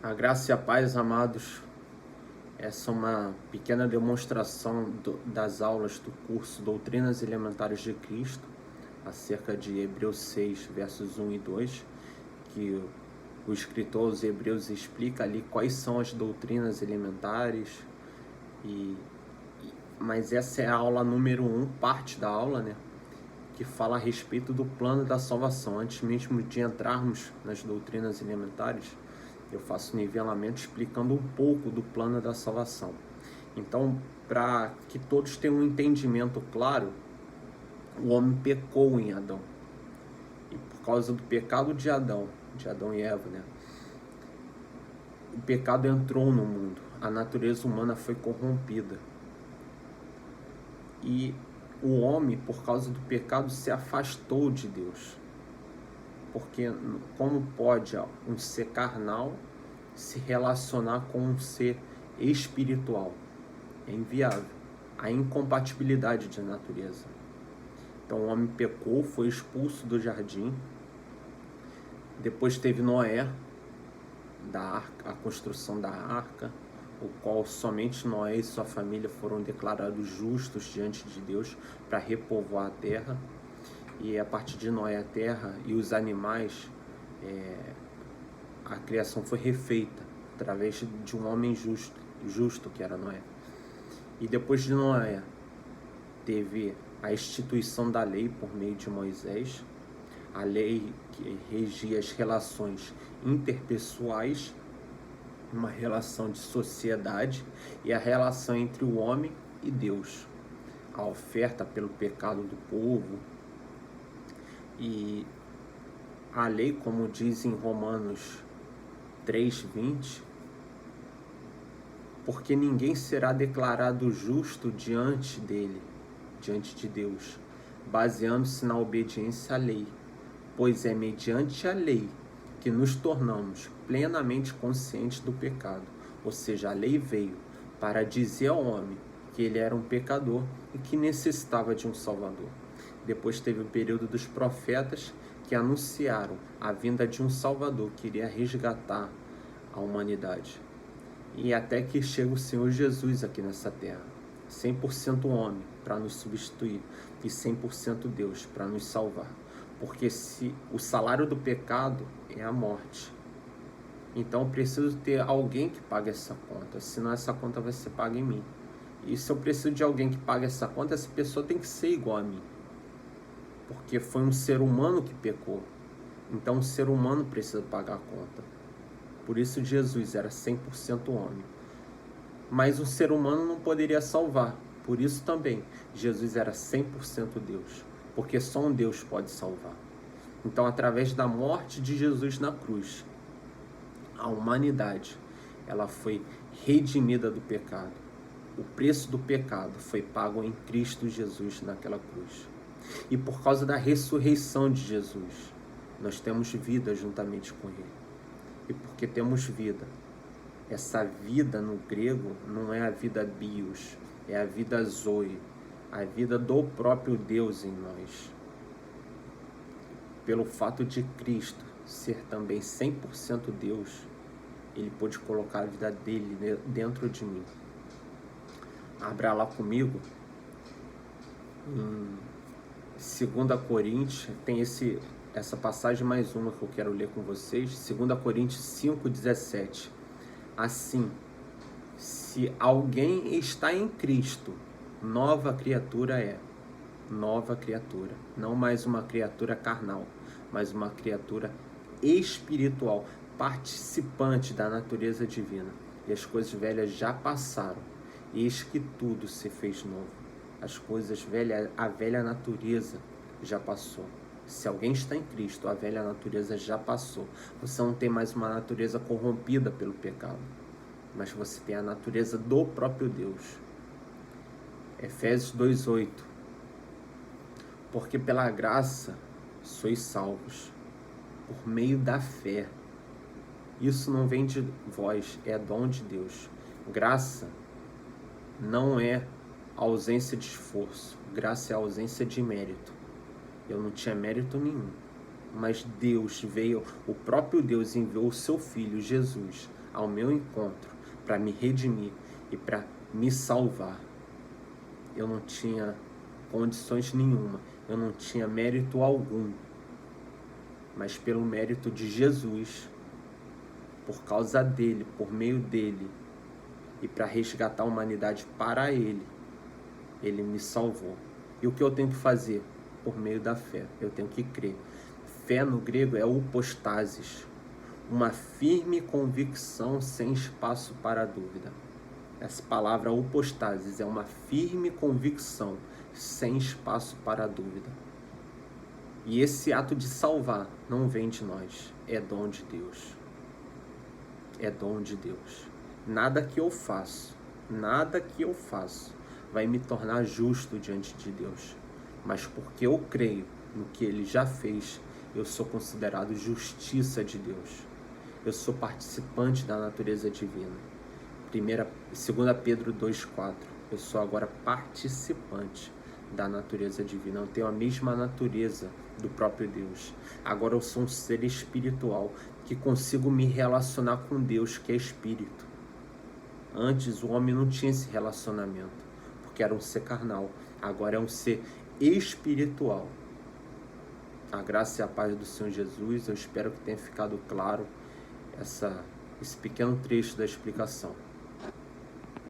A graça e a paz, amados. Essa é uma pequena demonstração das aulas do curso Doutrinas Elementares de Cristo, acerca de Hebreus 6, versos 1 e 2, que o escritor aos Hebreus explica ali quais são as doutrinas elementares, mas essa é a aula número 1, parte da aula, né? Que fala a respeito do plano da salvação. Antes mesmo de entrarmos nas doutrinas elementares, eu faço um nivelamento explicando um pouco do plano da salvação. Então, para que todos tenham um entendimento claro, o homem pecou em Adão. E por causa do pecado de Adão e Eva, né? O pecado entrou no mundo. A natureza humana foi corrompida. E o homem, por causa do pecado, se afastou de Deus. Porque como pode um ser carnal se relacionar com um ser espiritual? É inviável. Há incompatibilidade de natureza. Então o homem pecou, foi expulso do jardim. Depois teve Noé, a construção da arca, o qual somente Noé e sua família foram declarados justos diante de Deus para repovoar a terra. E a partir de Noé, a terra e os animais, a criação foi refeita através de um homem justo que era Noé. E depois de Noé, teve a instituição da lei por meio de Moisés, a lei que regia as relações interpessoais, uma relação de sociedade, e a relação entre o homem e Deus, a oferta pelo pecado do povo. E a lei, como diz em Romanos 3:20, porque ninguém será declarado justo diante de Deus, baseando-se na obediência à lei, pois é mediante a lei que nos tornamos plenamente conscientes do pecado. Ou seja, a lei veio para dizer ao homem que ele era um pecador e que necessitava de um Salvador. Depois teve o período dos profetas, que anunciaram a vinda de um Salvador que iria resgatar a humanidade. E até que chega o Senhor Jesus aqui nessa terra, 100% homem para nos substituir e 100% Deus para nos salvar. Porque se o salário do pecado é a morte, então eu preciso ter alguém que pague essa conta, senão essa conta vai ser paga em mim. E se eu preciso de alguém que pague essa conta, essa pessoa tem que ser igual a mim, porque foi um ser humano que pecou. Então o ser humano precisa pagar a conta. Por isso Jesus era 100% homem. Mas o ser humano não poderia salvar. Por isso também Jesus era 100% Deus, porque só um Deus pode salvar. Então, através da morte de Jesus na cruz, a humanidade, ela foi redimida do pecado. O preço do pecado foi pago em Cristo Jesus naquela cruz. E por causa da ressurreição de Jesus, nós temos vida juntamente com Ele. E porque temos vida, essa vida no grego não é a vida bios, é a vida zoe, a vida do próprio Deus em nós. Pelo fato de Cristo ser também 100% Deus, Ele pôde colocar a vida dele dentro de mim. Abra lá comigo, em 2 Coríntios, tem essa passagem mais uma que eu quero ler com vocês, 2 Coríntios 5:17. Assim, se alguém está em Cristo, nova criatura é. Nova criatura, não mais uma criatura carnal, mas uma criatura espiritual, participante da natureza divina. E as coisas velhas já passaram, eis que tudo se fez novo. As coisas velhas, a velha natureza já passou. Se alguém está em Cristo, a velha natureza já passou. Você não tem mais uma natureza corrompida pelo pecado, mas você tem a natureza do próprio Deus. Efésios 2:8. Porque pela graça sois salvos, por meio da fé. Isso não vem de vós, é dom de Deus. Graça não é ausência de esforço, graça é ausência de mérito. Eu não tinha mérito nenhum, mas Deus veio, o próprio Deus enviou o seu Filho, Jesus, ao meu encontro para me redimir e para me salvar. Eu não tinha condições nenhuma, eu não tinha mérito algum, mas pelo mérito de Jesus, por causa dele, por meio dele, e para resgatar a humanidade para ele, ele me salvou. E o que eu tenho que fazer? Por meio da fé, eu tenho que crer. Fé no grego é upostasis, uma firme convicção sem espaço para dúvida. Essa palavra upostasis é uma firme convicção sem espaço para dúvida. E esse ato de salvar não vem de nós, é dom de Deus. É dom de Deus. Nada que eu faço vai me tornar justo diante de Deus. Mas porque eu creio no que Ele já fez, eu sou considerado justiça de Deus. Eu sou participante da natureza divina. 2 Pedro 2,4. Eu sou agora participante da natureza divina. Eu tenho a mesma natureza do próprio Deus. Agora eu sou um ser espiritual que consigo me relacionar com Deus, que é espírito. Antes o homem não tinha esse relacionamento, porque era um ser carnal. Agora é um ser espiritual. A graça e a paz do Senhor Jesus. Eu espero que tenha ficado claro esse pequeno trecho da explicação.